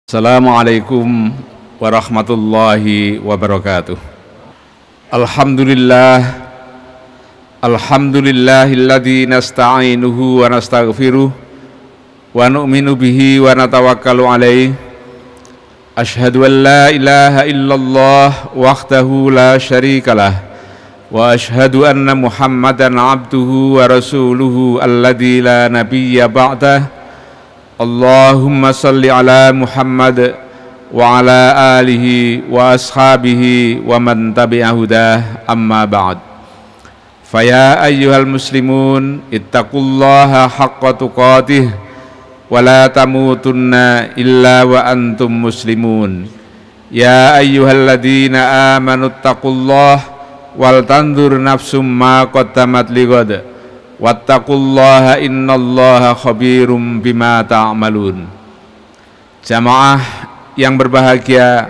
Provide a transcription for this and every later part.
Assalamualaikum warahmatullahi wabarakatuh. Alhamdulillahilladzi nasta'inuhu wa nastaghfiruh wa nu'minu bihi wa natawakkalu alaihi. Ashhadu an la ilaha illallah wahdahu la syarikalah wa ashhadu anna Muhammadan abduhu wa rasuluhu alladzi la nabiyya ba'dah. Allahumma salli ala Muhammad wa ala alihi wa ashabihi wa man tabi'ahudah, amma ba'd. Faya ayyuhal muslimun ittaqullaha haqqa tuqatih wa la tamutunna illa wa antum muslimun. Ya ayyuhalladzina amanu ittaqullaha wal tanzur nafsum ma qaddamat lighad wattaqullaha innallaha khabirum bima ta'malun. Jamaah yang berbahagia,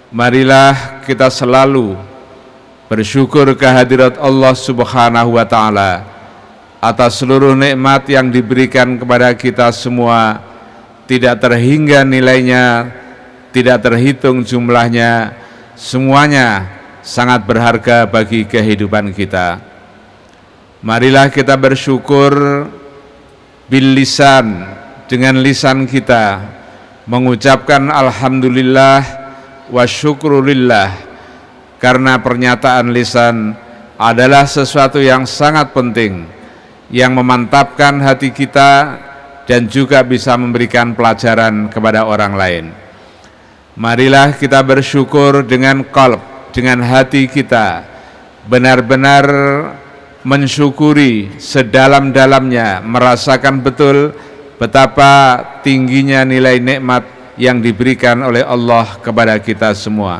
marilah kita selalu bersyukur kehadirat Allah Subhanahu wa Ta'ala atas seluruh nikmat yang diberikan kepada kita semua, tidak terhingga nilainya, tidak terhitung jumlahnya, semuanya sangat berharga bagi kehidupan kita. Marilah kita bersyukur bil lisan, dengan lisan kita mengucapkan alhamdulillah wa syukrulillah, karena pernyataan lisan adalah sesuatu yang sangat penting yang memantapkan hati kita dan juga bisa memberikan pelajaran kepada orang lain. Marilah kita bersyukur dengan qalb, dengan hati kita, benar-benar mensyukuri sedalam-dalamnya, merasakan betul betapa tingginya nilai nikmat yang diberikan oleh Allah kepada kita semua.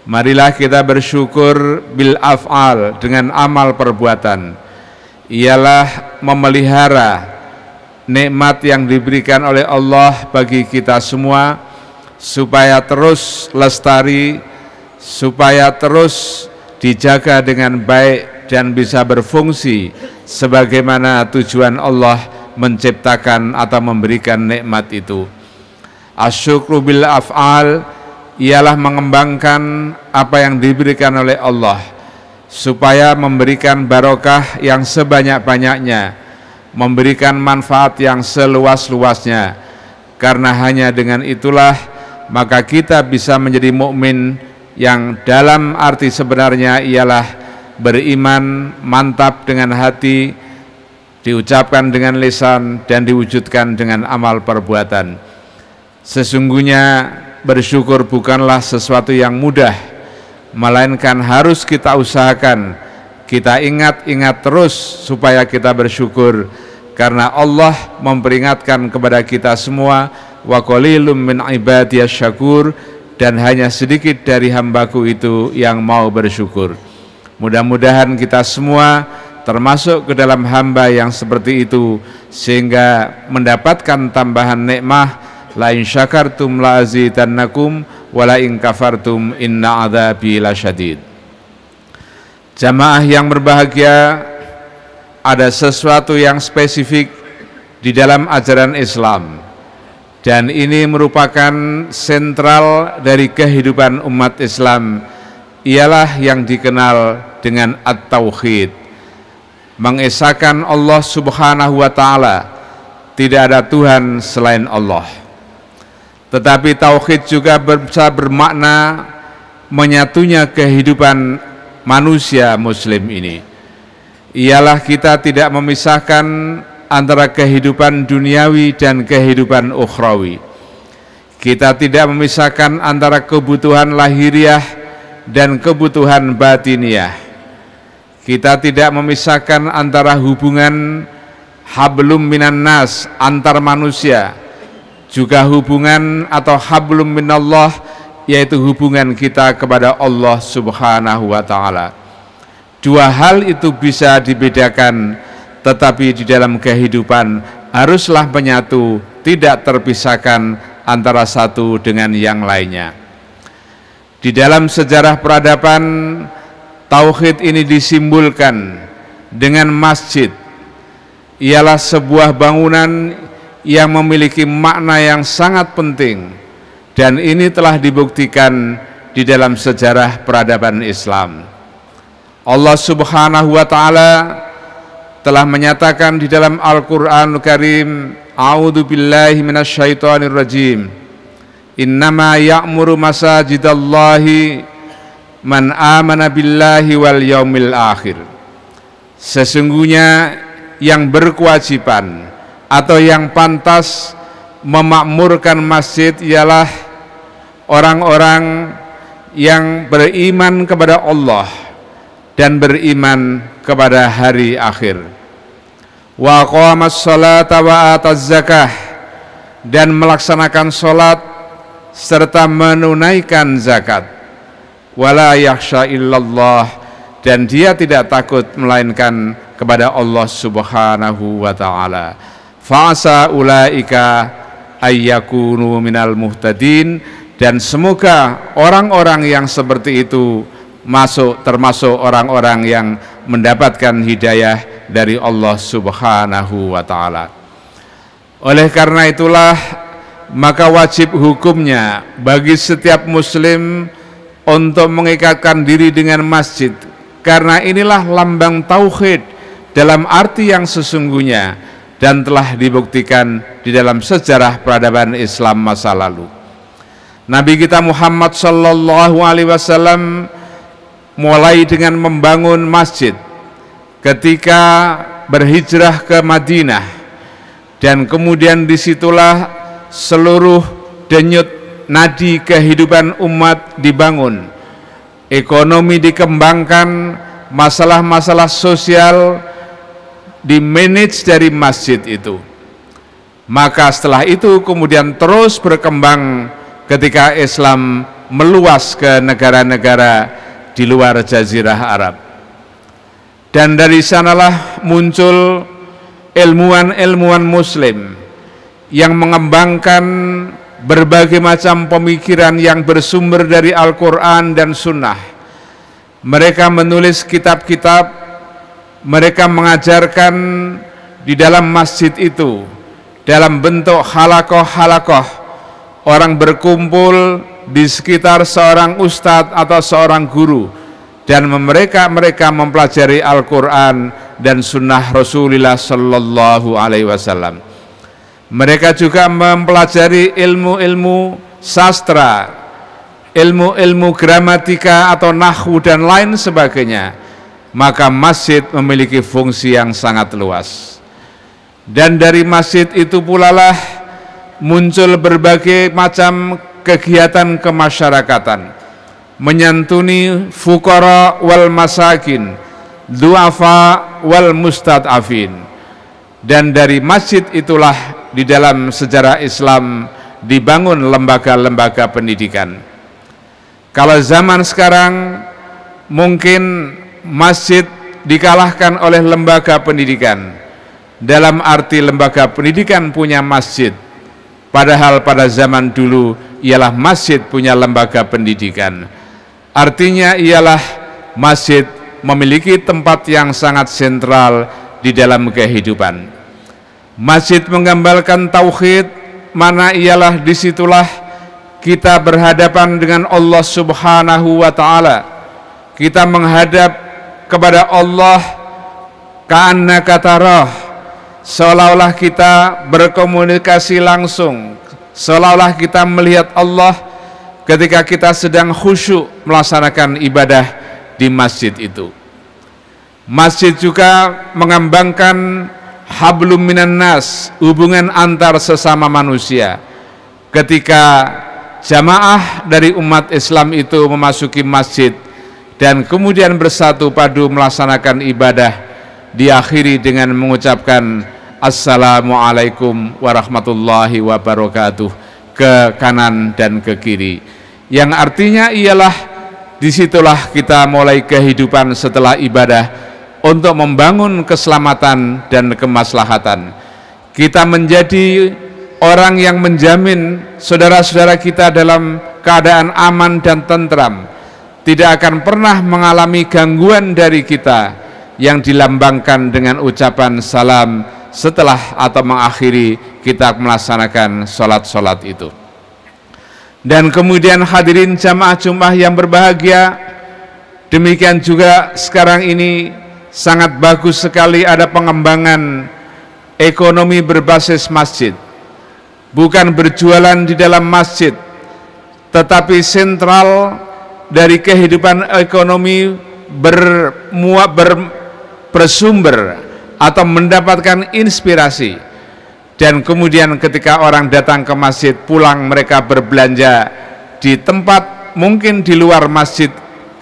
Marilah kita bersyukur bil af'al, dengan amal perbuatan, ialah memelihara nikmat yang diberikan oleh Allah bagi kita semua supaya terus lestari, supaya terus dijaga dengan baik dan bisa berfungsi sebagaimana tujuan Allah menciptakan atau memberikan nikmat itu. Asyukru bil af'al ialah mengembangkan apa yang diberikan oleh Allah supaya memberikan barokah yang sebanyak-banyaknya, memberikan manfaat yang seluas-luasnya, karena hanya dengan itulah maka kita bisa menjadi mukmin yang dalam arti sebenarnya ialah beriman mantap dengan hati, diucapkan dengan lisan, dan diwujudkan dengan amal perbuatan. Sesungguhnya bersyukur bukanlah sesuatu yang mudah, melainkan harus kita usahakan, kita ingat-ingat terus supaya kita bersyukur, karena Allah memperingatkan kepada kita semua, wa qalilum min ibadiyas syakur, dan hanya sedikit dari hambaku itu yang mau bersyukur. Mudah-mudahan kita semua termasuk ke dalam hamba yang seperti itu, sehingga mendapatkan tambahan nikmah, la in syakartum la azidannakum wa la in kafartum inna adzabi lasyadid. Jamaah yang berbahagia, ada sesuatu yang spesifik di dalam ajaran Islam, dan ini merupakan sentral dari kehidupan umat Islam, ialah yang dikenal dengan at-tauhid, mengesahkan Allah Subhanahu wa Ta'ala, tidak ada Tuhan selain Allah. Tetapi tauhid juga bisa bermakna menyatunya kehidupan manusia muslim ini, ialah kita tidak memisahkan antara kehidupan duniawi dan kehidupan ukhrawi. Kita tidak memisahkan antara kebutuhan lahiriah dan kebutuhan batiniah. Kita tidak memisahkan antara hubungan hablum minan nas, antar manusia, juga hubungan atau hablum minallah, yaitu hubungan kita kepada Allah Subhanahu wa Ta'ala. Dua hal itu bisa dibedakan, tetapi di dalam kehidupan haruslah menyatu, tidak terpisahkan antara satu dengan yang lainnya. Di dalam sejarah peradaban, tauhid ini disimbolkan dengan masjid. Ialah sebuah bangunan yang memiliki makna yang sangat penting, dan ini telah dibuktikan di dalam sejarah peradaban Islam. Allah Subhanahu wa taala telah menyatakan di dalam Al-Qur'anul Karim, A'udzu billahi minasyaitonir rajim. Innama ya'muru masajidallahi man amana billahi wal yaumil akhir. Sesungguhnya yang berkewajiban atau yang pantas memakmurkan masjid ialah orang-orang yang beriman kepada Allah dan beriman kepada hari akhir. Wa aqamas salata wa ataz zakah, dan melaksanakan salat serta menunaikan zakat. Wala yakhsha illallah, dan dia tidak takut melainkan kepada Allah Subhanahu wa taala. Fa'asa ulaika ayyakunu minal muhtadin, dan semoga orang-orang yang seperti itu termasuk orang-orang yang mendapatkan hidayah dari Allah Subhanahu wa taala. Oleh karena itulah maka wajib hukumnya bagi setiap muslim untuk mengikatkan diri dengan masjid, karena inilah lambang tauhid dalam arti yang sesungguhnya dan telah dibuktikan di dalam sejarah peradaban Islam masa lalu. Nabi kita Muhammad sallallahu alaihi wasallam mulai dengan membangun masjid ketika berhijrah ke Madinah, dan kemudian disitulah seluruh denyut nadi kehidupan umat dibangun, ekonomi dikembangkan, masalah-masalah sosial dimanage dari masjid itu. Maka setelah itu kemudian terus berkembang ketika Islam meluas ke negara-negara di luar Jazirah Arab. Dan dari sanalah muncul ilmuwan-ilmuwan muslim yang mengembangkan berbagai macam pemikiran yang bersumber dari Al-Quran dan Sunnah. Mereka menulis kitab-kitab, mereka mengajarkan di dalam masjid itu dalam bentuk halakoh-halakoh. Orang berkumpul di sekitar seorang ustadz atau seorang guru, dan mereka mempelajari Al-Quran dan Sunnah Rasulullah Sallallahu Alaihi Wasallam. Mereka juga mempelajari ilmu-ilmu sastra, ilmu-ilmu gramatika atau nahwu dan lain sebagainya. Maka masjid memiliki fungsi yang sangat luas. Dan dari masjid itu pula lah muncul berbagai macam kegiatan kemasyarakatan, menyantuni fuqara wal masakin, du'afa wal mustad'afin. Dan dari masjid itulah di dalam sejarah Islam dibangun lembaga-lembaga pendidikan. Kalau zaman sekarang mungkin masjid dikalahkan oleh lembaga pendidikan, dalam arti lembaga pendidikan punya masjid, padahal pada zaman dulu ialah masjid punya lembaga pendidikan. Artinya ialah masjid memiliki tempat yang sangat sentral di dalam kehidupan. Masjid menggambarkan tauhid, mana ialah disitulah kita berhadapan dengan Allah Subhanahu wa ta'ala. Kita menghadap kepada Allah ka'annaka tarah, seolah-olah kita berkomunikasi langsung, seolah-olah kita melihat Allah ketika kita sedang khusyuk melaksanakan ibadah di masjid itu. Masjid juga mengembangkan hablum minan nas, hubungan antar sesama manusia. Ketika jamaah dari umat Islam itu memasuki masjid dan kemudian bersatu padu melaksanakan ibadah, diakhiri dengan mengucapkan Assalamualaikum warahmatullahi wabarakatuh ke kanan dan ke kiri, yang artinya ialah disitulah kita mulai kehidupan setelah ibadah untuk membangun keselamatan dan kemaslahatan. Kita menjadi orang yang menjamin saudara-saudara kita dalam keadaan aman dan tentram, tidak akan pernah mengalami gangguan dari kita, yang dilambangkan dengan ucapan salam setelah atau mengakhiri kita melaksanakan sholat-sholat itu. Dan kemudian hadirin jamaah Jumat yang berbahagia, demikian juga sekarang ini sangat bagus sekali ada pengembangan ekonomi berbasis masjid. Bukan berjualan di dalam masjid, tetapi sentral dari kehidupan ekonomi bersumber atau mendapatkan inspirasi. Dan kemudian ketika orang datang ke masjid, pulang mereka berbelanja di tempat mungkin di luar masjid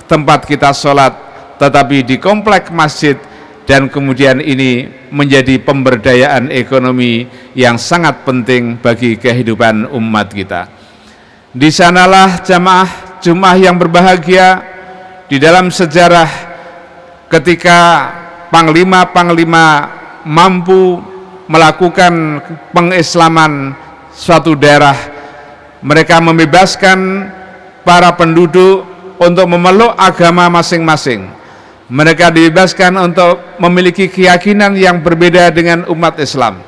tempat kita sholat, tetapi di komplek masjid, dan kemudian ini menjadi pemberdayaan ekonomi yang sangat penting bagi kehidupan umat kita. Di sanalah jamaah Jumat yang berbahagia, di dalam sejarah ketika panglima-panglima mampu melakukan pengislaman suatu daerah, mereka membebaskan para penduduk untuk memeluk agama masing-masing. Mereka dibebaskan untuk memiliki keyakinan yang berbeda dengan umat Islam,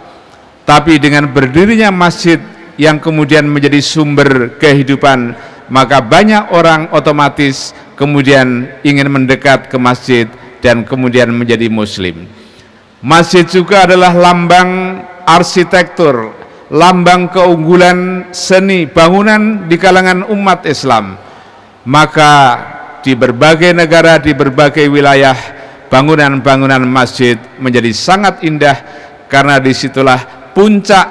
tapi dengan berdirinya masjid yang kemudian menjadi sumber kehidupan, maka banyak orang otomatis kemudian ingin mendekat ke masjid dan kemudian menjadi muslim. Masjid juga adalah lambang arsitektur, lambang keunggulan seni bangunan di kalangan umat Islam. Maka di berbagai negara, di berbagai wilayah, bangunan-bangunan masjid menjadi sangat indah, karena disitulah puncak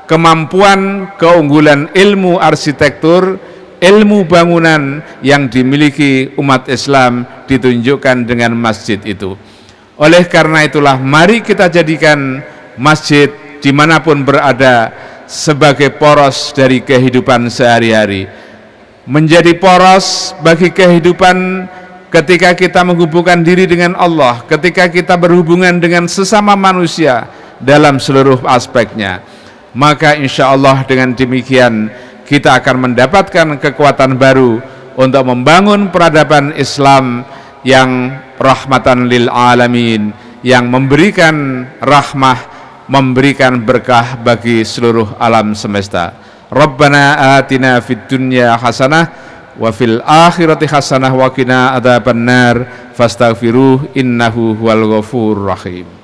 kemampuan keunggulan ilmu arsitektur, ilmu bangunan yang dimiliki umat Islam ditunjukkan dengan masjid itu. Oleh karena itulah mari kita jadikan masjid dimanapun berada sebagai poros dari kehidupan sehari-hari, menjadi poros bagi kehidupan ketika kita menghubungkan diri dengan Allah, ketika kita berhubungan dengan sesama manusia dalam seluruh aspeknya. Maka insya Allah dengan demikian kita akan mendapatkan kekuatan baru untuk membangun peradaban Islam yang rahmatan lil alamin, yang memberikan rahmah, memberikan berkah bagi seluruh alam semesta. Rabbana atina fid dunya hasanah wa fil akhirati hasanah wa qina adzabannar fastaghfiruh innahu huwal ghafurur rahim.